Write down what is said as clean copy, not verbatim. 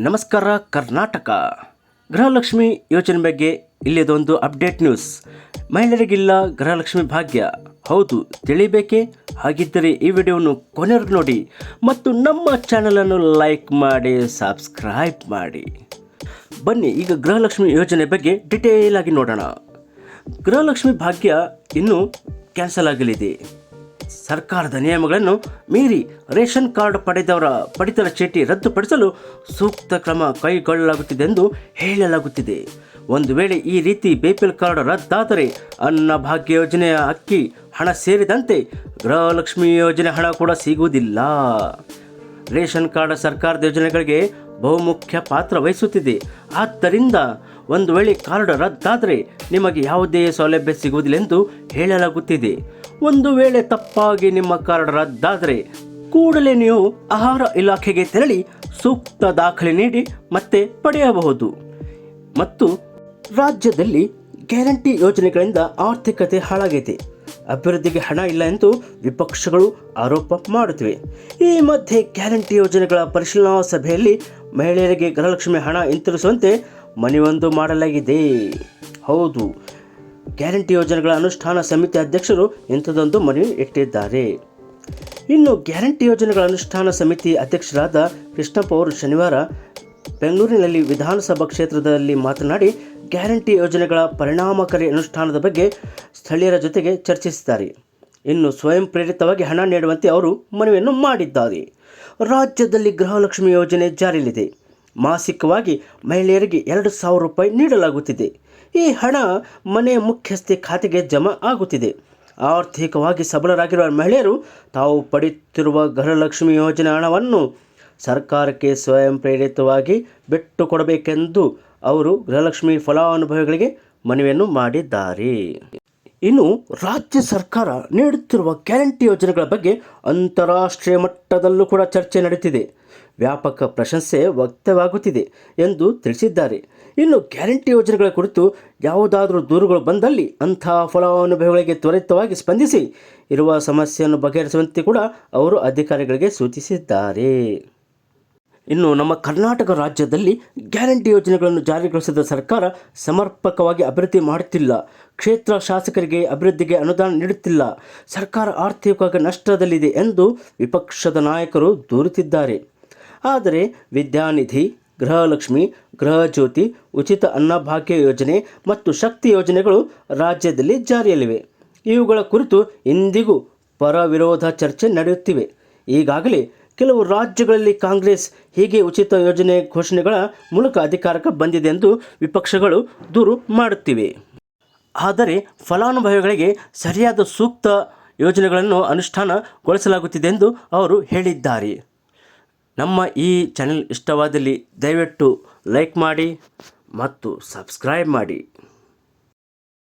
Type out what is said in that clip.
ನಮಸ್ಕಾರ ಕರ್ನಾಟಕ. ಗೃಹಲಕ್ಷ್ಮಿ ಯೋಜನೆ ಬಗ್ಗೆ ಇಲ್ಲಿದೊಂದು ಅಪ್ಡೇಟ್ ನ್ಯೂಸ್. ಮಹಿಳೆಯರಿಗಿಲ್ಲ ಗೃಹಲಕ್ಷ್ಮಿ ಭಾಗ್ಯ, ಹೌದು ತಿಳಿಬೇಕೇ? ಹಾಗಿದ್ದರೆ ಈ ವಿಡಿಯೋವನ್ನು ಕೊನೆವರೆಗೂ ನೋಡಿ ಮತ್ತು ನಮ್ಮ ಚಾನಲನ್ನು ಲೈಕ್ ಮಾಡಿ, ಸಬ್ಸ್ಕ್ರೈಬ್ ಮಾಡಿ. ಬನ್ನಿ ಈಗ ಗೃಹಲಕ್ಷ್ಮಿ ಯೋಜನೆ ಬಗ್ಗೆ ಡಿಟೇಲ್ ಆಗಿ ನೋಡೋಣ. ಗೃಹಲಕ್ಷ್ಮಿ ಭಾಗ್ಯ ಇನ್ನೂ ಕ್ಯಾನ್ಸಲ್ ಆಗಲಿದೆ. ಸರ್ಕಾರದ ನಿಯಮಗಳನ್ನು ಮೀರಿ ರೇಷನ್ ಕಾರ್ಡ್ ಪಡೆದವರ ಪಡಿತರ ಚೀಟಿ ರದ್ದುಪಡಿಸಲು ಸೂಕ್ತ ಕ್ರಮ ಕೈಗೊಳ್ಳಲಾಗುತ್ತಿದೆ ಎಂದು ಹೇಳಲಾಗುತ್ತಿದೆ. ಒಂದು ವೇಳೆ ಈ ರೀತಿ ಬಿಪಿಎಲ್ ಕಾರ್ಡ್ ರದ್ದಾದರೆ ಅನ್ನಭಾಗ್ಯ ಯೋಜನೆಯ ಅಕ್ಕಿ ಹಣ ಸೇರಿದಂತೆ ಗೃಹಲಕ್ಷ್ಮಿ ಯೋಜನೆ ಹಣ ಕೂಡ ಸಿಗುವುದಿಲ್ಲ. ರೇಷನ್ ಕಾರ್ಡ್ ಸರ್ಕಾರದ ಯೋಜನೆಗಳಿಗೆ ಬಹುಮುಖ್ಯ ಪಾತ್ರ ವಹಿಸುತ್ತಿದೆ. ಆದ್ದರಿಂದ ಒಂದು ವೇಳೆ ಕಾರ್ಡ್ ರದ್ದಾದರೆ ನಿಮಗೆ ಯಾವುದೇ ಸೌಲಭ್ಯ ಸಿಗುವುದಿಲ್ಲ ಎಂದು ಹೇಳಲಾಗುತ್ತಿದೆ. ಒಂದು ವೇಳೆ ತಪ್ಪಾಗಿ ನಿಮ್ಮ ಕಾರ್ಡ್ ರದ್ದಾದರೆ ಕೂಡಲೇ ನೀವು ಆಹಾರ ಇಲಾಖೆಗೆ ತೆರಳಿ ಸೂಕ್ತ ದಾಖಲೆ ನೀಡಿ ಮತ್ತೆ ಪಡೆಯಬಹುದು. ಮತ್ತು ರಾಜ್ಯದಲ್ಲಿ ಗ್ಯಾರಂಟಿ ಯೋಜನೆಗಳಿಂದ ಆರ್ಥಿಕತೆ ಹಾಳಾಗಿದೆ, ಅಭಿವೃದ್ಧಿಗೆ ಹಣ ಇಲ್ಲ ಎಂದು ವಿಪಕ್ಷಗಳು ಆರೋಪ ಮಾಡುತ್ತಿವೆ. ಈ ಮಧ್ಯೆ ಗ್ಯಾರಂಟಿ ಯೋಜನೆಗಳ ಪರಿಶೀಲನಾ ಸಭೆಯಲ್ಲಿ ಮಹಿಳೆಯರಿಗೆ ಗೃಹಲಕ್ಷ್ಮಿ ಹಣ ಹಿಂತಿರುಗಿಸುವಂತೆ ಮನವಿಯೊಂದು ಮಾಡಲಾಗಿದೆ. ಹೌದು, ಗ್ಯಾರಂಟಿ ಯೋಜನೆಗಳ ಅನುಷ್ಠಾನ ಸಮಿತಿ ಅಧ್ಯಕ್ಷರು ಇಂಥದ್ದೊಂದು ಮನವಿ ಇಟ್ಟಿದ್ದಾರೆ. ಇನ್ನು ಗ್ಯಾರಂಟಿ ಯೋಜನೆಗಳ ಅನುಷ್ಠಾನ ಸಮಿತಿ ಅಧ್ಯಕ್ಷರಾದ ಕೃಷ್ಣಪ್ಪ ಅವರು ಶನಿವಾರ ಬೆಂಗಳೂರಿನಲ್ಲಿ ವಿಧಾನಸಭಾ ಕ್ಷೇತ್ರದಲ್ಲಿ ಮಾತನಾಡಿ ಗ್ಯಾರಂಟಿ ಯೋಜನೆಗಳ ಪರಿಣಾಮಕಾರಿ ಅನುಷ್ಠಾನದ ಬಗ್ಗೆ ಸ್ಥಳೀಯರ ಜೊತೆಗೆ ಚರ್ಚಿಸಿದ್ದಾರೆ. ಇನ್ನು ಸ್ವಯಂ ಪ್ರೇರಿತವಾಗಿ ಹಣ ನೀಡುವಂತೆ ಅವರು ಮನವಿಯನ್ನು ಮಾಡಿದ್ದಾರೆ. ರಾಜ್ಯದಲ್ಲಿ ಗೃಹಲಕ್ಷ್ಮಿ ಯೋಜನೆ ಜಾರಿಯಲ್ಲಿದೆ. ಮಾಸಿಕವಾಗಿ ಮಹಿಳೆಯರಿಗೆ 2,000 ರೂಪಾಯಿ ನೀಡಲಾಗುತ್ತಿದೆ. ಈ ಹಣ ಮನೆ ಮುಖ್ಯಸ್ಥೆ ಖಾತೆಗೆ ಜಮಾ ಆಗುತ್ತಿದೆ. ಆರ್ಥಿಕವಾಗಿ ಸಬಲರಾಗಿರುವ ಮಹಿಳೆಯರು ತಾವು ಪಡೆಯುತ್ತಿರುವ ಗೃಹಲಕ್ಷ್ಮಿ ಯೋಜನೆ ಹಣವನ್ನು ಸರ್ಕಾರಕ್ಕೆ ಸ್ವಯಂ ಪ್ರೇರಿತವಾಗಿ ಬಿಟ್ಟು ಕೊಡಬೇಕೆಂದು ಅವರು ಗೃಹಲಕ್ಷ್ಮಿ ಫಲಾನುಭವಿಗಳಿಗೆ ಮನವಿಯನ್ನು ಮಾಡಿದ್ದಾರೆ. ಇನ್ನು ರಾಜ್ಯ ಸರ್ಕಾರ ನೀಡುತ್ತಿರುವ ಗ್ಯಾರಂಟಿ ಯೋಜನೆಗಳ ಬಗ್ಗೆ ಅಂತಾರಾಷ್ಟ್ರೀಯ ಮಟ್ಟದಲ್ಲೂ ಕೂಡ ಚರ್ಚೆ ನಡೆಯುತ್ತಿದೆ, ವ್ಯಾಪಕ ಪ್ರಶಂಸೆ ವ್ಯಕ್ತವಾಗುತ್ತಿದೆ ಎಂದು ತಿಳಿಸಿದ್ದಾರೆ. ಇನ್ನು ಗ್ಯಾರಂಟಿ ಯೋಜನೆಗಳ ಕುರಿತು ಯಾವುದಾದರೂ ದೂರುಗಳು ಬಂದಲ್ಲಿ ಅಂಥ ಫಲಾನುಭವಿಗಳಿಗೆ ತ್ವರಿತವಾಗಿ ಸ್ಪಂದಿಸಿ ಇರುವ ಸಮಸ್ಯೆಯನ್ನು ಬಗೆಹರಿಸುವಂತೆ ಕೂಡ ಅವರು ಅಧಿಕಾರಿಗಳಿಗೆ ಸೂಚಿಸಿದ್ದಾರೆ. ಇನ್ನು ನಮ್ಮ ಕರ್ನಾಟಕ ರಾಜ್ಯದಲ್ಲಿ ಗ್ಯಾರಂಟಿ ಯೋಜನೆಗಳನ್ನು ಜಾರಿಗೊಳಿಸಿದ ಸರ್ಕಾರ ಸಮರ್ಪಕವಾಗಿ ಅಭಿವೃದ್ಧಿ ಮಾಡುತ್ತಿಲ್ಲ. ಕ್ಷೇತ್ರ ಶಾಸಕರಿಗೆ ಅಭಿವೃದ್ಧಿಗೆ ಅನುದಾನ ನೀಡುತ್ತಿಲ್ಲ. ಸರ್ಕಾರ ಆರ್ಥಿಕವಾಗಿ ನಷ್ಟದಲ್ಲಿದೆ ಎಂದು ವಿಪಕ್ಷದ ನಾಯಕರು ದೂರುತ್ತಿದ್ದಾರೆ. ಆದರೆ ವಿದ್ಯಾನಿಧಿ, ಗೃಹಲಕ್ಷ್ಮಿ, ಗೃಹಜ್ಯೋತಿ, ಉಚಿತ ಅನ್ನಭಾಗ್ಯ ಯೋಜನೆ ಮತ್ತು ಶಕ್ತಿ ಯೋಜನೆಗಳು ರಾಜ್ಯದಲ್ಲಿ ಜಾರಿಯಲ್ಲಿವೆ. ಇವುಗಳ ಕುರಿತು ಇಂದಿಗೂ ಪರ ವಿರೋಧ ಚರ್ಚೆ ನಡೆಯುತ್ತಿವೆ. ಈಗಾಗಲೇ ಕೆಲವು ರಾಜ್ಯಗಳಲ್ಲಿ ಕಾಂಗ್ರೆಸ್ ಹೀಗೆ ಉಚಿತ ಯೋಜನೆ ಘೋಷಣೆಗಳ ಮೂಲಕ ಅಧಿಕಾರಕ್ಕೆ ಬಂದಿದೆ ಎಂದು ವಿಪಕ್ಷಗಳು ದೂರು ಮಾಡುತ್ತಿವೆ. ಆದರೆ ಫಲಾನುಭವಿಗಳಿಗೆ ಸರಿಯಾದ ಸೂಕ್ತ ಯೋಜನೆಗಳನ್ನು ಅನುಷ್ಠಾನಗೊಳಿಸಲಾಗುತ್ತಿದೆ ಎಂದು ಅವರು ಹೇಳಿದ್ದಾರೆ. ನಮ್ಮ ಈ ಚಾನೆಲ್ ಇಷ್ಟವಾದಲ್ಲಿ ದಯವಿಟ್ಟು ಲೈಕ್ ಮಾಡಿ ಮತ್ತು ಸಬ್ಸ್ಕ್ರೈಬ್ ಮಾಡಿ.